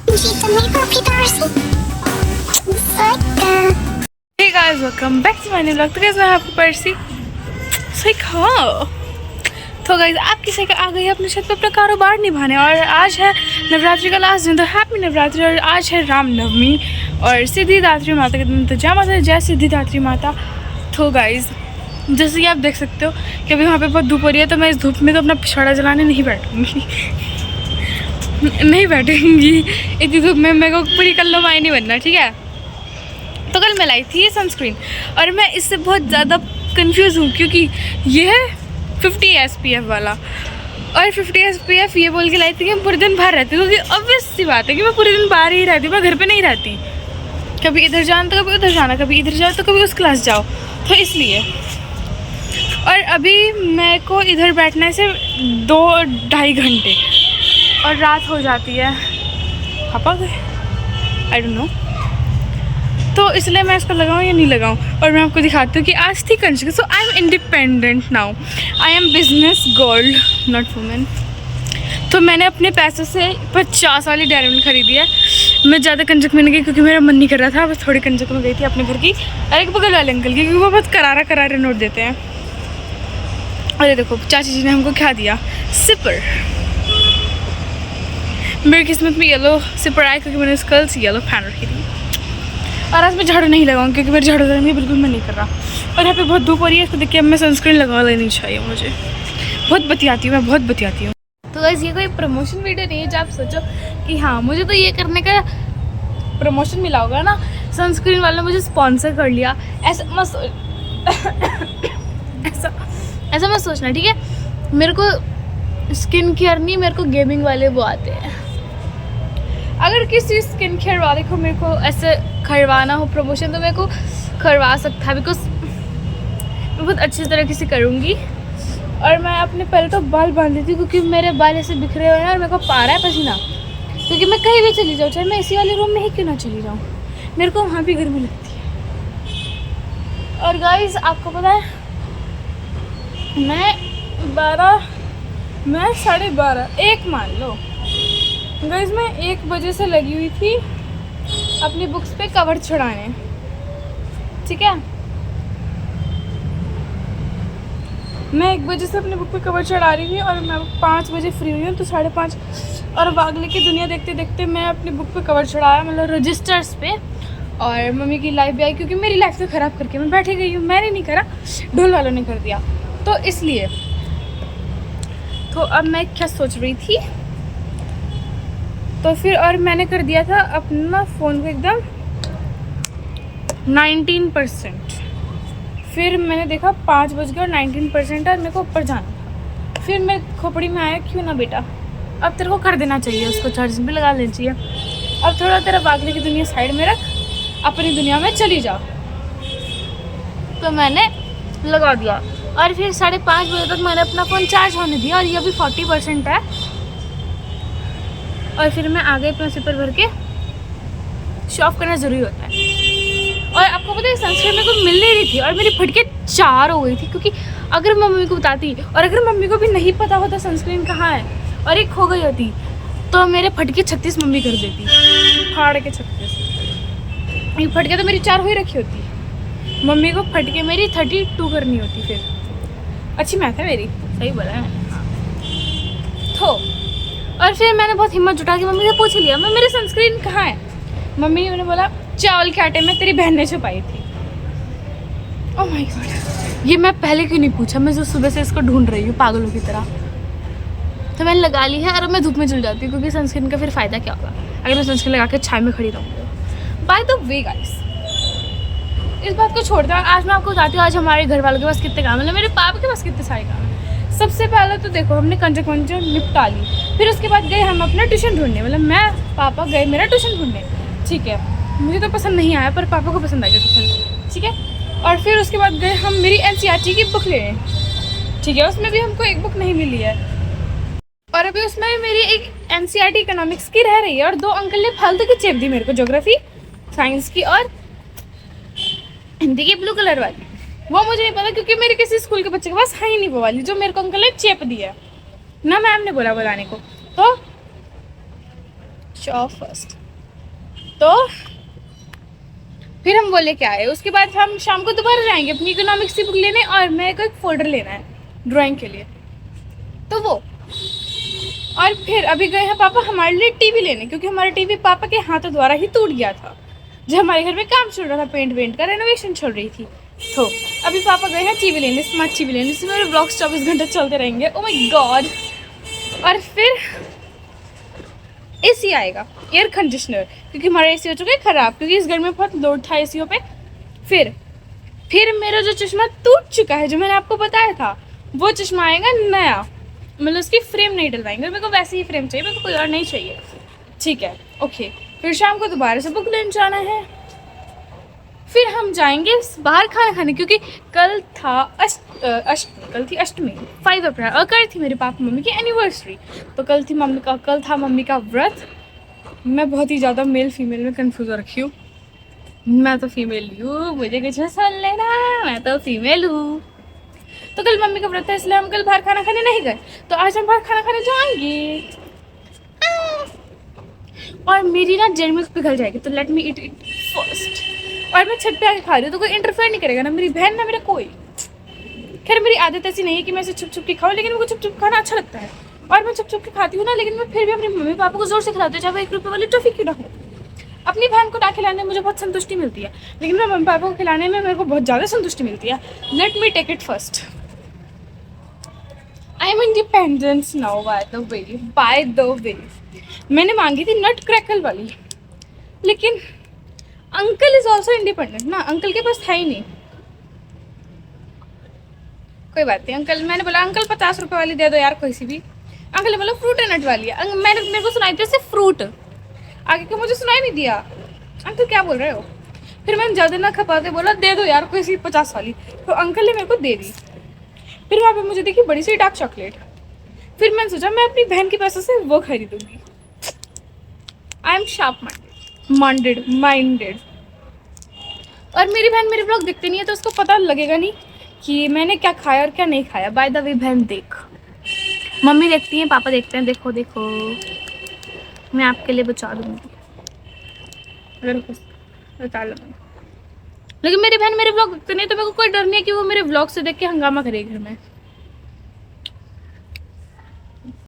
Hey guys, welcome back to my new vlog। तो कैसे मैं आपको पर्सी सही खाओ। तो गाइज आपकी सही आ गई है अपने छत पे अपना कारोबार निभाने, और आज है नवरात्रि का लास्ट दिन। तो हैप्पी नवरात्रि। और आज है रामनवमी और सिद्धिदात्री माता के दिन। तो जय माता जय सिद्धिदात्री माता। तो गाइज जैसे कि आप देख सकते हो कि अभी वहाँ पे बहुत धूप हो रही है, तो मैं इस धूप में तो अपना पिछवाड़ा जलाने नहीं बैठूँगी नहीं बैठूँगी इतनी धूप में। मेरे को पूरी कल्लो माई नहीं बनना, ठीक है। तो कल मैं लाई थी ये सनस्क्रीन, और मैं इससे बहुत ज़्यादा कंफ्यूज हूँ क्योंकि ये है 50 SPF वाला, और 50 SPF ये बोल के लाई थी कि मैं पूरे दिन बाहर रहती हूँ। क्योंकि ऑब्वियस सी बात है कि मैं पूरे दिन बाहर ही रहती हूँ, मैं घर पे नहीं रहती। कभी इधर जाना तो कभी उधर जाना, कभी इधर जाओ तो कभी उस क्लास जाओ, तो इसलिए। और अभी मेरे को इधर बैठने से 2-2.5 घंटे और रात हो जाती है। पापा गए आई डोंट नो, तो इसलिए मैं इसको लगाऊं या नहीं लगाऊं। और मैं आपको दिखाती हूँ कि आज थी Kanjak. So I am independent now, I am business girl not women. तो मैंने अपने पैसों से 50 वाली डेयरी मिल्क खरीदी है। मैं ज़्यादा कंजक में नहीं गई क्योंकि मेरा मन नहीं कर रहा था, बस थोड़ी कंजक में गई थी अपने घर की और एक बगल वाले अंकल की, क्योंकि वो बहुत करारा नोट देते हैं। अरे देखो चाची जी ने हमको क्या दिया, सिपर। मेरी किस्मत में येलो सिपर आया क्योंकि मैंने कल से येलो पहन रखी थी। और आज मैं झाड़ू नहीं लगाऊंगी क्योंकि मेरे झाड़ू लगाने में बिल्कुल मन नहीं कर रहा। और यहाँ पे बहुत धूप हो रही है, इसको देख के अब मैं सनस्क्रीन लगा लेनी चाहिए मुझे। बहुत बतियाती हूँ मैं, बहुत बतियाती हूँ। तो गाइस ये कोई प्रमोशन वीडियो नहीं है जो आप सोचो कि हाँ मुझे तो ये करने का प्रमोशन मिला होगा ना, सनस्क्रीन वालों ने मुझे स्पॉन्सर कर लिया, ऐसा मत ऐसा मत सोचना, ठीक है। मेरे को स्किन केयर नहीं, मेरे को गेमिंग वाले वो आते हैं। अगर किसी स्किन केयर वाले को मेरे को ऐसे करवाना हो प्रमोशन तो मेरे को करवा सकता है, बिकॉज मैं बहुत अच्छी तरीके से करूँगी। और मैं अपने पहले तो बाल बांध लेती हूँ क्योंकि मेरे बाल ऐसे बिखरे हुए हैं और मेरे को पा रहा है पसीना, क्योंकि मैं कहीं भी चली जाऊँ, चाहे मैं इसी वाले रूम में ही क्यों ना चली जाऊँ, मेरे को वहाँ भी गर्मी लगती है। और गाइस आपको पता है मैं 12:30 1 मान लो गाइस, मैं 1 बजे से लगी हुई थी अपनी बुक्स पे कवर चढ़ाने, ठीक है। मैं 1 बजे से अपनी बुक पे कवर चढ़ा रही थी और मैं 5 बजे फ्री हुई हूँ, तो 5:30 और बागले की दुनिया देखते देखते मैं अपनी बुक पे कवर चढ़ाया, मतलब रजिस्टर्स पे। और मम्मी की लाइफ भी आई क्योंकि मेरी लाइफ तो ख़राब करके मैं बैठी गई हूँ, मैंने नहीं करा, ढोल वालों ने कर दिया, तो इसलिए। तो अब मैं क्या सोच रही थी, तो फिर और मैंने कर दिया था अपना फ़ोन को एकदम 19%। फिर मैंने देखा 5 बज गए और 19% है और मेरे को ऊपर जाना था। फिर मेरे खोपड़ी में आया क्यों ना बेटा, अब तेरे को कर देना चाहिए, उसको चार्जिंग पे लगा लेना चाहिए। अब थोड़ा तेरा बागले की दुनिया साइड में रख, अपनी दुनिया में चली जा। तो मैंने लगा दिया और फिर 5:30 बजे तक मैंने अपना फ़ोन चार्ज होने दिया और ये अभी 40% है। और फिर मैं आ गई अपना सिपर भर के। शो ऑफ करना ज़रूरी होता है। और आपको पता है सनस्क्रीन मेरे को मिल नहीं रही थी और मेरी फटके 4 हो गई थी, क्योंकि अगर मम्मी को बताती और अगर मम्मी को भी नहीं पता होता सनस्क्रीन कहाँ है और एक खो गई होती तो मेरे फटके 36 मम्मी कर देती, फाड़ के 36। ये फटके तो मेरी 4 हो ही रखी होती, मम्मी को फटके मेरी 32 करनी होती। फिर अच्छी मैथ है मेरी, सही बोला है मैंने, हाँ। तो और फिर मैंने बहुत हिम्मत जुटा के मम्मी से पूछ लिया, मैं मेरी सनस्क्रीन कहाँ है। मम्मी ने बोला चावल के आटे में तेरी बहन ने छुपाई थी। ओह माय गॉड, ये मैं पहले क्यों नहीं पूछा, मैं जो सुबह से इसको ढूंढ रही हूँ पागलों की तरह। तो मैंने लगा ली है और अब मैं धूप में चल जाती हूँ, क्योंकि सनस्क्रीन का फिर फ़ायदा क्या होगा अगर मैं सनस्क्रीन लगा के छाई में खड़ी रहूँगी। बाय द वे गाइस, इस बात को छोड़ते हैं, आज मैं आपको बताती हूँ आज हमारे घर वालों के पास कितने काम है, मतलब मेरे पापा के पास कितने सारे काम है। सबसे पहले तो देखो हमने कंजक वंजक निपटा ली, फिर उसके बाद गए हम अपना ट्यूशन ढूंढने, मतलब मैं पापा गए मेरा ट्यूशन ढूंढने, ठीक है। मुझे तो पसंद नहीं आया पर पापा को पसंद आ गया ट्यूशन, ठीक है। और फिर उसके बाद गए हम मेरी NCERT की बुक लेने, ठीक है। उसमें भी हमको एक बुक नहीं मिली है और अभी उसमें मेरी एक NCERT इकोनॉमिक्स की रह रही है। और 2 अंकल ने फालतू की चेप दी मेरे को, ज्योग्राफी साइंस की और हिंदी की ब्लू कलर वाली। वो मुझे नहीं पता क्योंकि मेरे किसी स्कूल के बच्चे के पास है ही नहीं वो वाली जो मेरे को अंकल ने चेप दी है, ना मैम ने बोला बनाने को। तो शो ऑफ फर्स्ट। तो फिर हम वो लेके आए। उसके बाद हम शाम को दोबारा जाएंगे अपनी इकोनॉमिक्स की बुक लेने, और मेरे को एक फोल्डर लेना है ड्राइंग के लिए, तो वो। और फिर अभी गए हैं पापा हमारे लिए टीवी लेने, क्योंकि हमारा टीवी पापा के हाथों द्वारा ही टूट गया था जब हमारे घर में काम चल रहा था, पेंट वेंट का रेनोवेशन चल रही थी। तो अभी पापा गए हैं टीवी लेने, स्मार्ट टीवी लेने, जिसमें मेरे ब्लॉग्स 24 घंटे चलते रहेंगे। Oh my God. और फिर एसी आएगा, एयर कंडीशनर, क्योंकि हमारा एसी हो चुका है ख़राब, क्योंकि इस घर में बहुत लोड था एसीओ पे। फिर मेरा जो चश्मा टूट चुका है, जो मैंने आपको बताया था, वो चश्मा आएगा नया, मतलब उसकी फ्रेम नहीं डलवाएंगे, मेरे को वैसे ही फ्रेम चाहिए, मेरे को कोई और नहीं चाहिए। ठीक है, ओके। फिर शाम को दोबारा से बुक लेने जाना है। फिर हम जाएंगे बाहर खाना खाने, क्योंकि कल था कल थी अष्टमी, 5 अप्रैल, और कल थी मेरे पापा मम्मी की एनिवर्सरी। तो कल था मम्मी का व्रत। मैं बहुत ही ज़्यादा मेल फीमेल में कंफ्यूज हो रखी हूँ। मैं तो फीमेल हूँ, मुझे कुछ ना सुन लेना, मैं तो फीमेल हूँ। तो कल मम्मी का व्रत है, इसलिए हम कल बाहर खाना खाने नहीं गए। तो आज हम बाहर खाना खाने जाएंगे। और मेरी ना जेल मिल्क पिघल जाएगी, तो let me eat it first. और मैं छत पे आके खा रही हूँ, तो कोई इंटरफेयर नहीं करेगा, ना मेरी बहन ना मेरा कोई। खैर मेरी आदत ऐसी नहीं है कि मैं इसे छुप छुप के खाऊँ, लेकिन मुझे छुप छुप खाना अच्छा लगता है, और मैं छुप छुप के खाती हूँ ना, लेकिन मैं फिर भी अपने मम्मी पापा को जोर से खिलाती हूँ, चाहे वो 1 रुपये वाली टॉफी क्यों ना हो। अपनी बहन को ना खिलाने में मुझे बहुत संतुष्टि मिलती है, लेकिन मैं मम्मी पापा को खिलाने में मेरे को बहुत ज़्यादा संतुष्टि मिलती है। Let me take it first. I am independence now by the way. मैंने मांगी थी नट क्रैकल वाली, लेकिन अंकल इज ऑल्सो इंडिपेंडेंट ना, अंकल के पास था ही नहीं। कोई बात नहीं, अंकल, मैंने बोला अंकल 50 रुपये वाली दे दो यार कोई सी भी। अंकल ने बोला फ्रूट एंड नट वाली है। मेरे को सुनाई थी सिर्फ फ्रूट, आगे का मुझे सुनाई नहीं दिया। अंकल क्या बोल रहे हो? फिर मैंने ज़्यादा ना खपाते बोला दे दो यार कोई सी 50 वाली, तो अंकल ने मेरे को दे दी। फिर वहाँ पे मुझे देखी बड़ी सी डार्क चॉकलेट। फिर मैंने सोचा मैं अपनी बहन के पैसों से वो खरीदूंगी। I am sharp minded. और मेरी बहन मेरे ब्लॉग दिखते नहीं है, तो उसको पता लगेगा नहीं कि मैंने क्या खाया और क्या नहीं खाया। बाय द वे बहन देख, मम्मी देखती हैं, पापा देखते हैं, देखो देखो मैं आपके लिए बचा दूंगी, अगर बचा लूँगी। लेकिन मेरी बहन मेरे ब्लॉग देखते नहीं, तो मेरे को कोई डर नहीं है कि वो मेरे ब्लॉग से देख के हंगामा करेगी घर में।